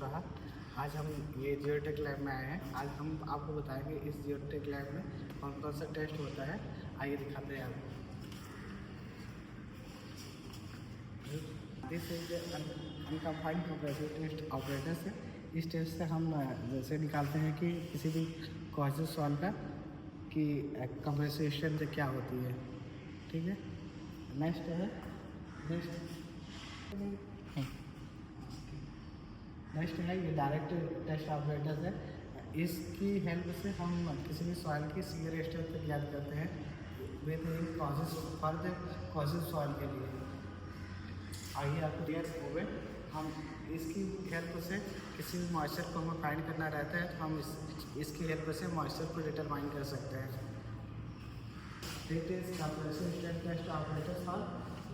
कुशवाहा। आज हम ये जियोटेक लैब में आए हैं। आज हम आपको बताएंगे इस जियोटेक लैब में कौन कौन सा टेस्ट होता है। आइए दिखाते हैं आपको। This is unconfined compressive test operators है। इस टेस्ट से हम जैसे निकालते हैं कि किसी भी क्वेश्चन सॉल्व का कि कंप्रेसिव स्ट्रेंथ क्या होती है। ठीक है, नेक्स्ट है नेक्स्ट है ये डायरेक्ट टेस्ट ऑपरेटर्स है। इसकी हेल्प से हम किसी भी सॉइल की सीयर स्ट्रेंथ ज्ञात करते हैं with causes for the causes soil के लिए। आइए आपको क्लियर हो गए। हम इसकी हेल्प से किसी भी मॉइस्चर को हमें फाइंड करना रहता है तो हम इसकी हेल्प से मॉइस्चर को डिटरमाइन कर सकते हैं। It is compressive strength test operators for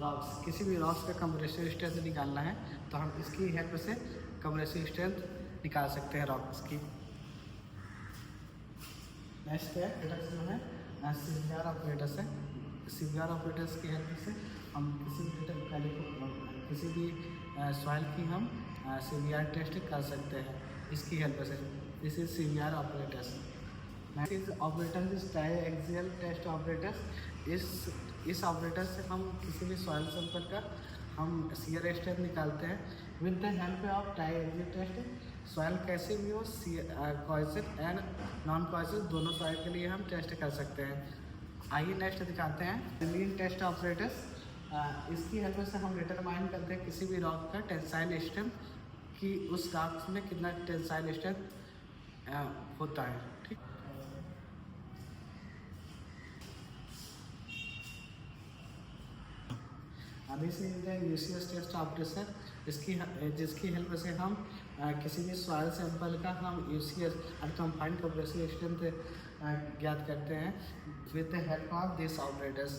rocks. किसी भी रॉक्स का कंप्रेसिव स्ट्रेंथ निकालना है तो हम इसकी हेल्प से कंप्रेसिव स्ट्रेंथ निकाल सकते हैं रॉक्स की। नेक्स्ट है जो है सीवीआर ऑपरेटर्स है। सीवीआर ऑपरेटर्स की हेल्प से हम किसी भी सॉइल की हम सीवीआर टेस्ट कर सकते हैं इसकी हेल्प से। This is CVR operators. Next operators is triaxial test operators. इस ऑपरेटर से हम किसी भी सॉइल सैंपल का हम सीयर स्ट्रेंथ निकालते हैं with the help of triaxial test. Soil कैसे भी हो, कॉइजल एंड नॉन कॉइजल दोनों सॉइल के लिए हम टेस्ट कर सकते हैं। आइए नेक्स्ट दिखाते हैं लीन टेस्ट ऑपरेटर्स। इसकी हेल्प से हम डिटरमाइन करते हैं किसी भी रॉक का टेंसाइल स्ट्रेंथ कि उस रॉक में कितना टेंसाइल स्ट्रेंथ होता है। ठीक, this is the UCS test operator. जिसकी हेल्प से हम किसी भी सॉइल सैंपल का हम यूसीएस अनकम्फाइंड कंप्रेसिव स्ट्रेंथ ज्ञात करते हैं with the help of this operators.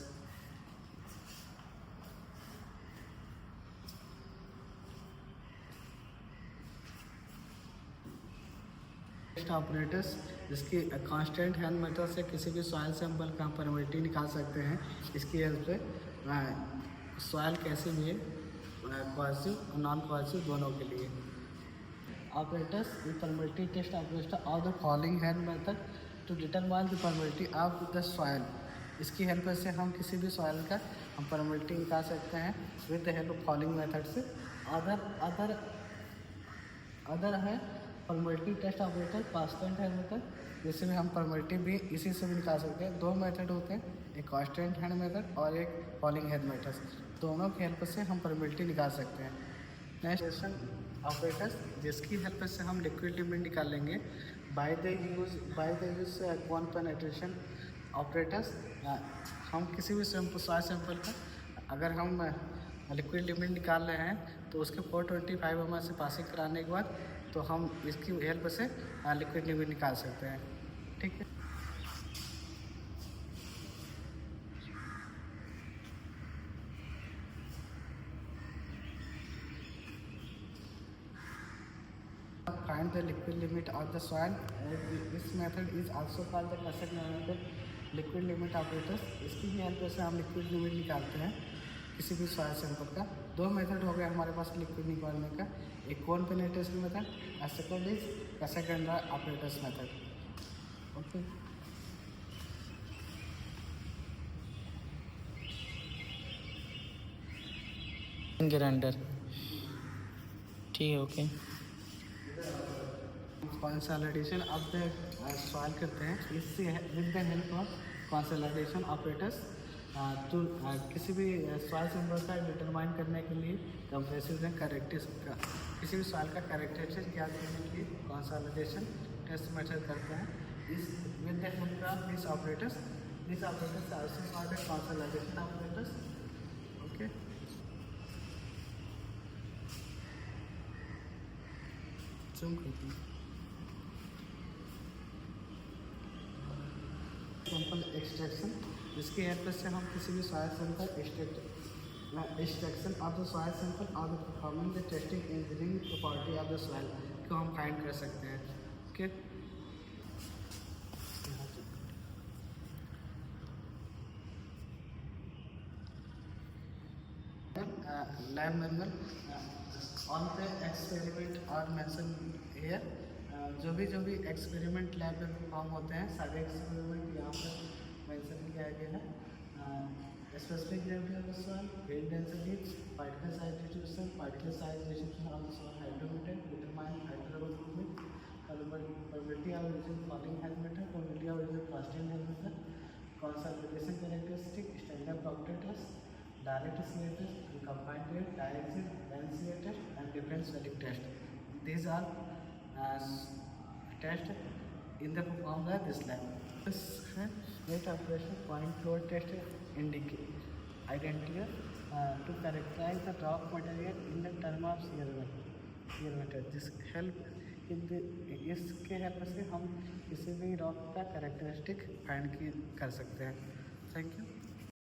Test operators जिसकी कांस्टेंट हैंड मेथड से किसी भी सॉइल सैंपल का हम परमिटिविटी निकाल सकते हैं। इसकी हेल्प से सॉइल कैसे भी है, पॉजिटिव और नॉन पॉजिटिव दोनों के लिए। ऑपरेटर्स परमिटिविटी टेस्ट ऑपरेटर और the following hand method to determine the permittivity of the soil. इसकी हेल्प से हम किसी भी सॉइल का हम परमिटिविटी निकाल सकते हैं with the help of following method से। अदर है permittivity test operator constant hand method, जिससे भी हम परमिटिविटी भी इसी से भी निकाल सकते हैं। दो मेथड होते हैं, एक कांस्टेंट हैंड मेथड और एक फॉलोइंग हैंड मेथड। दोनों की हेल्प से हम परमिटिविटी निकाल सकते हैं। नेक्स्ट ऑपरेटर्स जिसकी हेल्प से हम लिक्विड लिमिट निकालेंगे by the use cone penetration operators. हम किसी भी सॉइल सैंपल का अगर हम लिक्विड लिमिट निकाल रहे हैं तो उसके 425 ml से पासिंग कराने के बाद तो हम इसकी हेल्प से लिक्विड लिमिट निकाल सकते हैं। ठीक है, find the liquid limit of the soil. This method is also called the Kasek liquid limit operators. इसकी भी हेल्प से हम लिक्विड लिमिट निकालते हैं किसी भी सॉइल सैंपल का। दो मेथड हो गया हमारे पास लिक्विड निकालने का, एक कोन पेनिट्रेशन मेथड और सेकंड इज कैसेक ऑपरेटर्स मेथड। ओके, ग्राइंडर ठीक है। Okay, consolidation of the soil करते हैं इससे with the help of consolidation operators. तो किसी भी सॉइल सैंपल का डिटरमाइन करने के लिए कंप्रेसिव कैरेक्टरिस्टिक का किसी भी सॉइल का कैरेक्टरिस्टिक ज्ञात करने के लिए कंसोलिडेशन टेस्ट मेथड करते हैं। इस with the help of this operators also called the consolidation operators. Okay, sample extraction जिसकी हेल्प से हम किसी भी soil sample extraction of the soil sample और performing the testing engineering property of the soil को हम फाइंड कर सकते हैं। ओके, लैब मैनुअल ऑन पे एक्सपेरिमेंट आर मेंशन हियर। जो भी एक्सपेरिमेंट लैब में परफॉर्म होते हैं सारे एक्सपेरिमेंट यहाँ पर मेंशन किया गया है। Specific gravity of the soil, weight density, particle size distribution of the soil hydrometer, determine hydrographic probability of using falling health meter, probability of using casting health meter, consolidation characteristic, standard Proctor test, direct smear test, combined test, direct lens smear test, and difference swelling test. These are tests in the performed by this lab. This rate operation point load test indicate identical to characterize the rock material in the term of shear method. This help इसके help से हम किसी भी rock का characteristic find कर सकते हैं। Thank you.